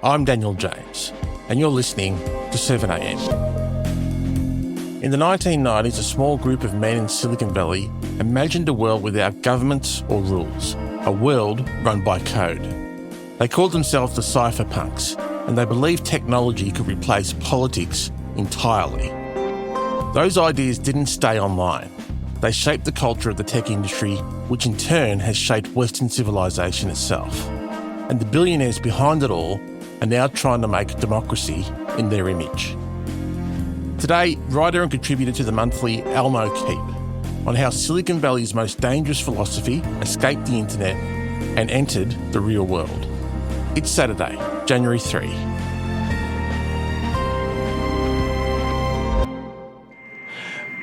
I'm Daniel James, and you're listening to 7am. In the 1990s, a small group of men in Silicon Valley imagined a world without governments or rules, a world run by code. They called themselves the cypherpunks, and they believed technology could replace politics entirely. Those ideas didn't stay online. They shaped the culture of the tech industry, which in turn has shaped Western civilisation itself. And the billionaires behind it all are now trying to make democracy in their image. Today, writer and contributor to the monthly Elmo Keep on how Silicon Valley's most dangerous philosophy escaped the internet and entered the real world. It's Saturday, January 3.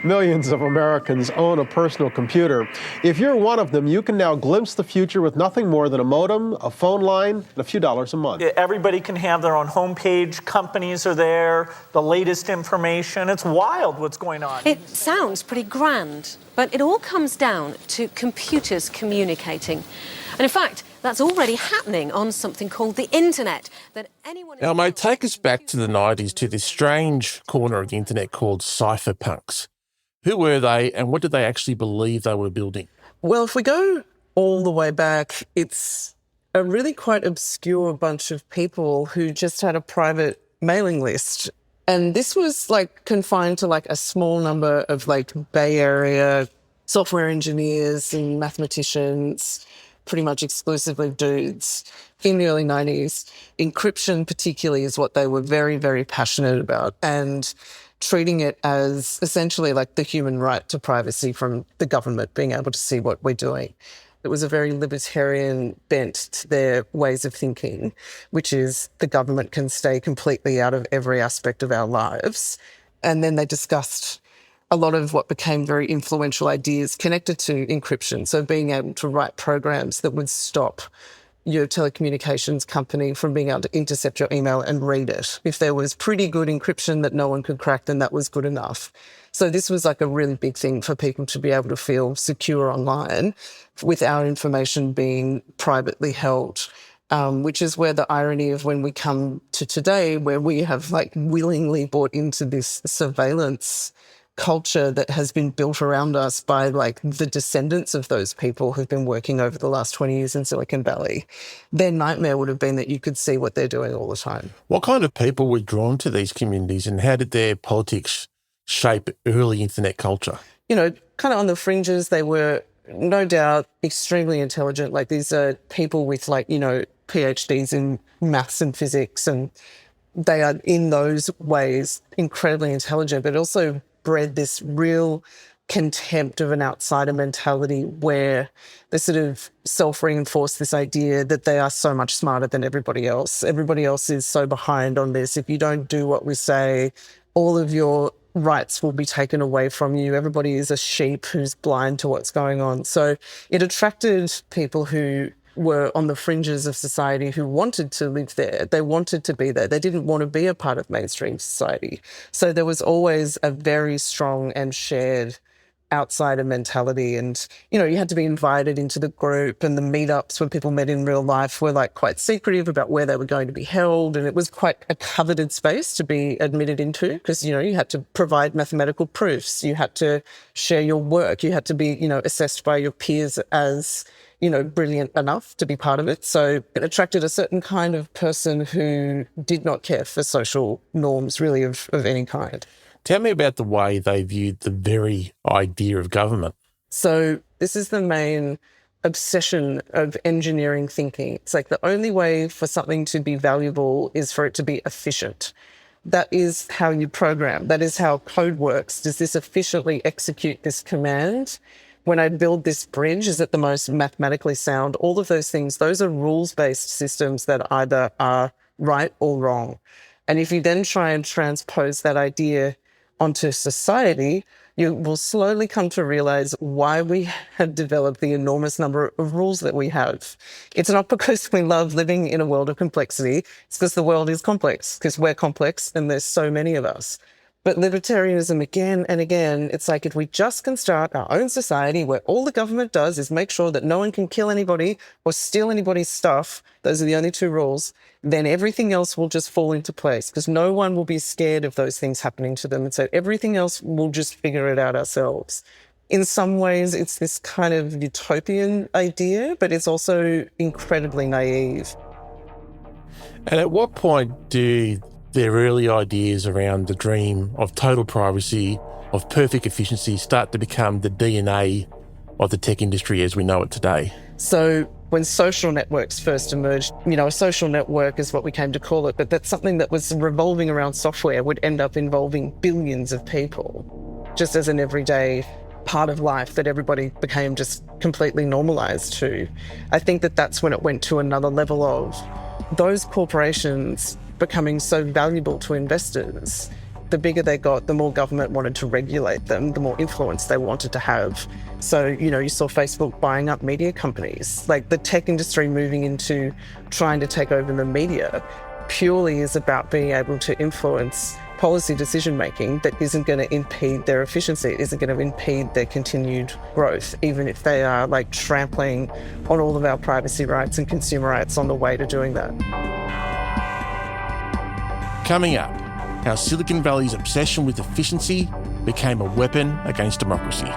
Millions of Americans own a personal computer. If you're one of them, you can now glimpse the future with nothing more than a modem, a phone line, and a few dollars a month. Everybody can have their own homepage. Companies are there, the latest information. It's wild what's going on. It sounds pretty grand, but it all comes down to computers communicating. And in fact, that's already happening on something called the internet. Elmo, take us back to the 90s to this strange corner of the internet called cypherpunks. Who were they and what did they actually believe they were building? Well, if we go all the way back, it's a really quite obscure bunch of people who just had a private mailing list. And this was confined to a small number of Bay Area software engineers and mathematicians, pretty much exclusively dudes. In the early 90s, encryption particularly is what they were very, very passionate about, and treating it as essentially the human right to privacy from the government being able to see what we're doing. It was a very libertarian bent to their ways of thinking, which is the government can stay completely out of every aspect of our lives. And then they discussed a lot of what became very influential ideas connected to encryption. So being able to write programs that would stop your telecommunications company from being able to intercept your email and read it. If there was pretty good encryption that no one could crack, then that was good enough. So this was a really big thing for people to be able to feel secure online with our information being privately held, which is where the irony of when we come to today, where we have willingly bought into this surveillance culture that has been built around us by the descendants of those people who've been working over the last 20 years in Silicon Valley. Their nightmare would have been that you could see what they're doing all the time. What kind of people were drawn to these communities and how did their politics shape early internet culture? Kind of on the fringes, they were no doubt extremely intelligent. These are people with PhDs in maths and physics, and they are in those ways incredibly intelligent, but also bred this real contempt of an outsider mentality where they sort of self-reinforce this idea that they are so much smarter than everybody else. Everybody else is so behind on this. If you don't do what we say, all of your rights will be taken away from you. Everybody is a sheep who's blind to what's going on. So it attracted people who were on the fringes of society who wanted to live there. They wanted to be there. They didn't want to be a part of mainstream society. So there was always a very strong and shared outsider mentality. And, you had to be invited into the group, and the meetups when people met in real life were quite secretive about where they were going to be held. And it was quite a coveted space to be admitted into because, you had to provide mathematical proofs. You had to share your work. You had to be, assessed by your peers as brilliant enough to be part of it. So it attracted a certain kind of person who did not care for social norms really of any kind. Tell me about the way they viewed the very idea of government. So this is the main obsession of engineering thinking. It's the only way for something to be valuable is for it to be efficient. That is how you program. That is how code works. Does this efficiently execute this command? When I build this bridge, is it the most mathematically sound? All of those things, those are rules-based systems that either are right or wrong. And if you then try and transpose that idea onto society, you will slowly come to realize why we have developed the enormous number of rules that we have. It's not because we love living in a world of complexity. It's because the world is complex, because we're complex and there's so many of us. But libertarianism, again and again, it's like if we just can start our own society where all the government does is make sure that no one can kill anybody or steal anybody's stuff, those are the only two rules, then everything else will just fall into place because no one will be scared of those things happening to them. And so everything else, we'll just figure it out ourselves. In some ways, it's this kind of utopian idea, but it's also incredibly naive. And at what point do their early ideas around the dream of total privacy, of perfect efficiency, start to become the DNA of the tech industry as we know it today? So when social networks first emerged, a social network is what we came to call it, but that's something that was revolving around software would end up involving billions of people, just as an everyday part of life that everybody became just completely normalized to. I think that that's when it went to another level of those corporations becoming so valuable to investors. The bigger they got, the more government wanted to regulate them, the more influence they wanted to have. So, you saw Facebook buying up media companies. Like the tech industry moving into trying to take over the media purely is about being able to influence policy decision-making that isn't going to impede their efficiency, isn't going to impede their continued growth, even if they are like trampling on all of our privacy rights and consumer rights on the way to doing that. Coming up, how Silicon Valley's obsession with efficiency became a weapon against democracy.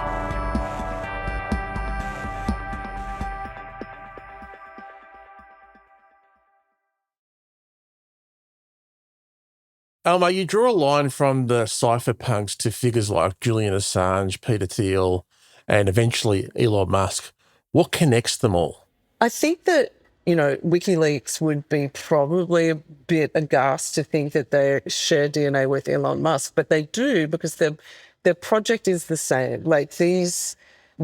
Elmo, you draw a line from the cypherpunks to figures like Julian Assange, Peter Thiel, and eventually Elon Musk. What connects them all? I think that WikiLeaks would be probably a bit aghast to think that they share DNA with Elon Musk, but they do because their project is the same. Like these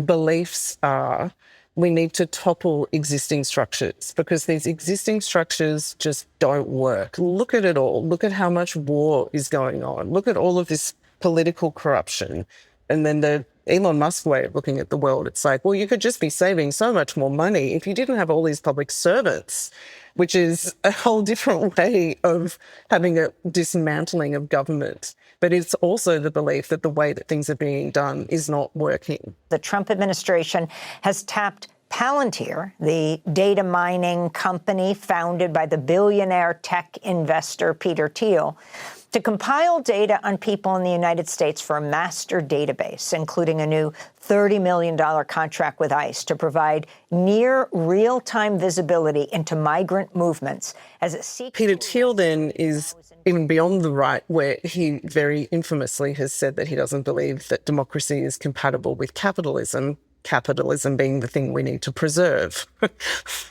beliefs are, we need to topple existing structures because these existing structures just don't work. Look at it all. Look at how much war is going on. Look at all of this political corruption. And then the Elon Musk way of looking at the world, it's like, well, you could just be saving so much more money if you didn't have all these public servants, which is a whole different way of having a dismantling of government. But it's also the belief that the way that things are being done is not working. The Trump administration has tapped Palantir, the data mining company founded by the billionaire tech investor Peter Thiel, to compile data on people in the United States for a master database, including a new $30 million contract with ICE to provide near real-time visibility into migrant movements as it seeks... Peter Thiel then is even beyond the right, where he very infamously has said that he doesn't believe that democracy is compatible with capitalism, capitalism being the thing we need to preserve,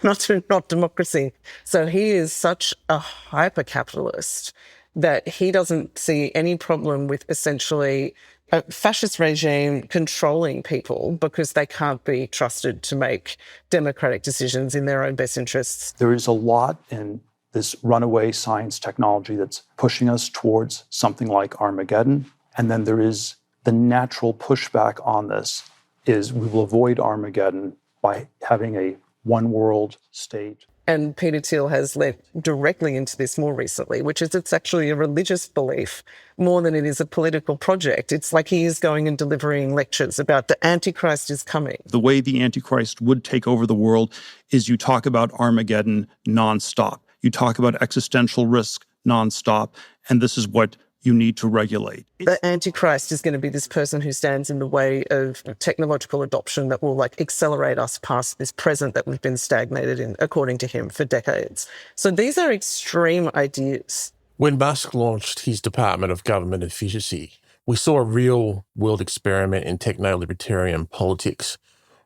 not democracy. So he is such a hyper-capitalist that he doesn't see any problem with essentially a fascist regime controlling people because they can't be trusted to make democratic decisions in their own best interests. There is a lot in this runaway science technology that's pushing us towards something like Armageddon. And then there is the natural pushback on this is we will avoid Armageddon by having a one world state. And Peter Thiel has led directly into this more recently, which is it's actually a religious belief more than it is a political project. It's like he is going and delivering lectures about the Antichrist is coming. The way the Antichrist would take over the world is you talk about Armageddon nonstop. You talk about existential risk nonstop. And this is what you need to regulate. The Antichrist is going to be this person who stands in the way of technological adoption that will accelerate us past this present that we've been stagnated in, according to him, for decades. So these are extreme ideas. When Musk launched his Department of Government Efficiency, we saw a real world experiment in techno-libertarian politics.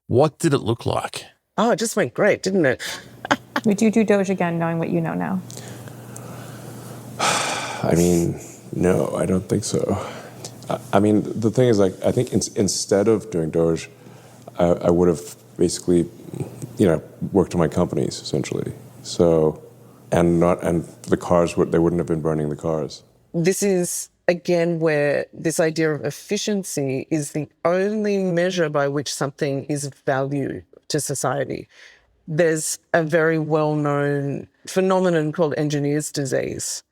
What did it look like? Oh, it just went great, didn't it? Would you do Doge again, knowing what you know now? I mean, no, I don't think so. I mean, the thing is, I think instead of doing Doge, I would have basically, worked on my companies essentially. So, and the cars they wouldn't have been burning the cars. This is again where this idea of efficiency is the only measure by which something is of value to society. There's a very well-known phenomenon called engineer's disease,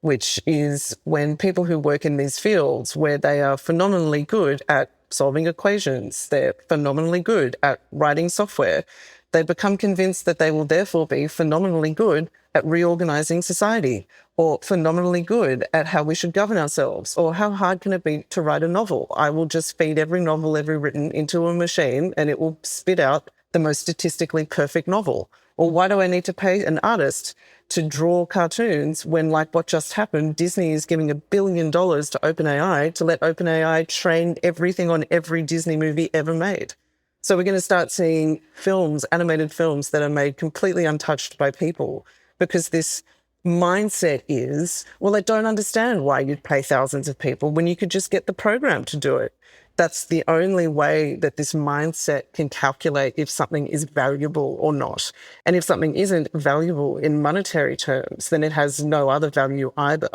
which is when people who work in these fields where they are phenomenally good at solving equations, they're phenomenally good at writing software, they become convinced that they will therefore be phenomenally good at reorganizing society, or phenomenally good at how we should govern ourselves, or how hard can it be to write a novel? I will just feed every novel ever written into a machine and it will spit out the most statistically perfect novel. Or why do I need to pay an artist to draw cartoons when, like what just happened, Disney is giving $1 billion to OpenAI to let OpenAI train everything on every Disney movie ever made? So we're going to start seeing films, animated films that are made completely untouched by people, because this mindset is, well, I don't understand why you'd pay thousands of people when you could just get the program to do it. That's the only way that this mindset can calculate if something is valuable or not. And if something isn't valuable in monetary terms, then it has no other value either.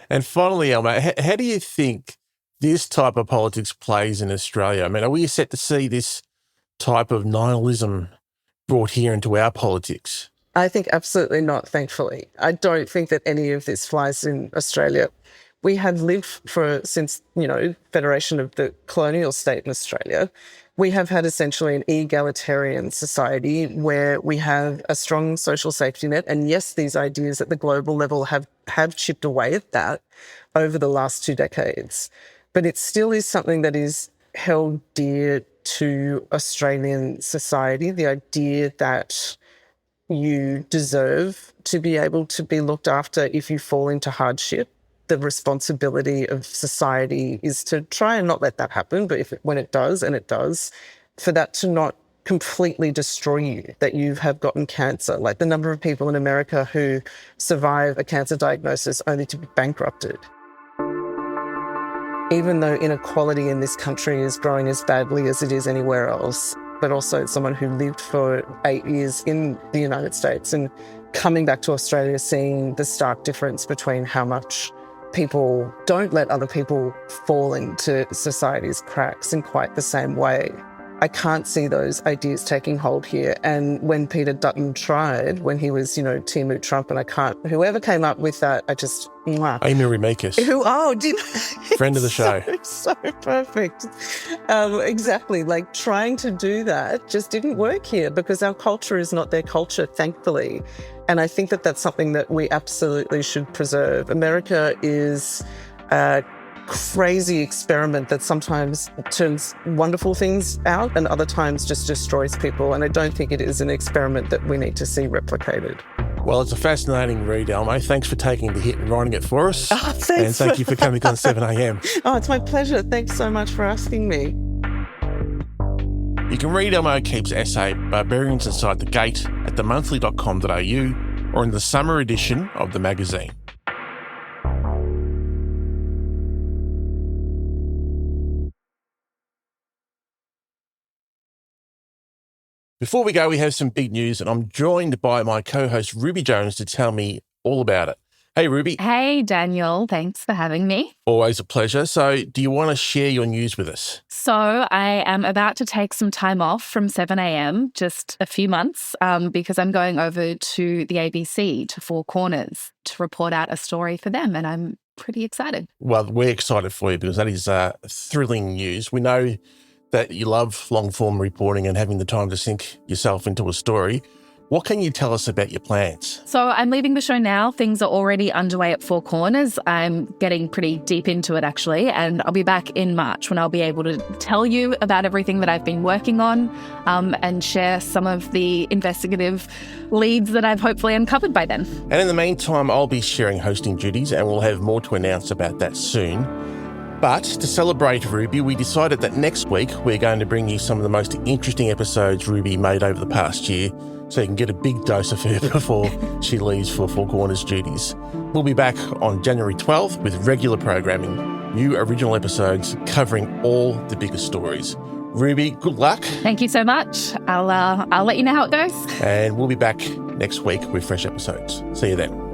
And finally, Elmo, how do you think this type of politics plays in Australia? I mean, are we set to see this type of nihilism brought here into our politics? I think absolutely not, thankfully. I don't think that any of this flies in Australia. We have lived since, federation of the colonial state in Australia, we have had essentially an egalitarian society where we have a strong social safety net. And yes, these ideas at the global level have chipped away at that over the last 2 decades. But it still is something that is held dear to Australian society, the idea that you deserve to be able to be looked after if you fall into hardship. The responsibility of society is to try and not let that happen, but when it does, and it does, for that to not completely destroy you, that you have gotten cancer. Like the number of people in America who survive a cancer diagnosis only to be bankrupted. Even though inequality in this country is growing as badly as it is anywhere else, but also someone who lived for 8 years in the United States and coming back to Australia, seeing the stark difference between how much people don't let other people fall into society's cracks in quite the same way. I can't see those ideas taking hold here. And when Peter Dutton tried, when he was, Timu Trump, and whoever came up with that, I just, Amy Remakis. Friend of the show. So perfect. Exactly. Like trying to do that just didn't work here because our culture is not their culture, thankfully. And I think that that's something that we absolutely should preserve. America is a crazy experiment that sometimes turns wonderful things out and other times just destroys people. And I don't think it is an experiment that we need to see replicated. Well, it's a fascinating read, Elmo. Thanks for taking the hit and writing it for us. Thanks. And thank you for coming on 7am. Oh, it's my pleasure. Thanks so much for asking me. You can read Elmo Keep's essay, Barbarians Inside the Gate, at themonthly.com.au or in the summer edition of the magazine. Before we go, we have some big news, and I'm joined by my co-host Ruby Jones to tell me all about it. Hey, Ruby. Hey, Daniel. Thanks for having me. Always a pleasure. So do you want to share your news with us? So I am about to take some time off from 7am, just a few months, because I'm going over to the ABC, to Four Corners, to report out a story for them, and I'm pretty excited. Well, we're excited for you because that is thrilling news. We know that you love long-form reporting and having the time to sink yourself into a story. What can you tell us about your plans? So I'm leaving the show now. Things are already underway at Four Corners. I'm getting pretty deep into it, actually, and I'll be back in March when I'll be able to tell you about everything that I've been working on and share some of the investigative leads that I've hopefully uncovered by then. And in the meantime, I'll be sharing hosting duties, and we'll have more to announce about that soon. But to celebrate Ruby, we decided that next week we're going to bring you some of the most interesting episodes Ruby made over the past year, so you can get a big dose of her before she leaves for Four Corners duties. We'll be back on January 12th with regular programming, new original episodes covering all the biggest stories. Ruby, good luck. Thank you so much. I'll let you know how it goes. And we'll be back next week with fresh episodes. See you then.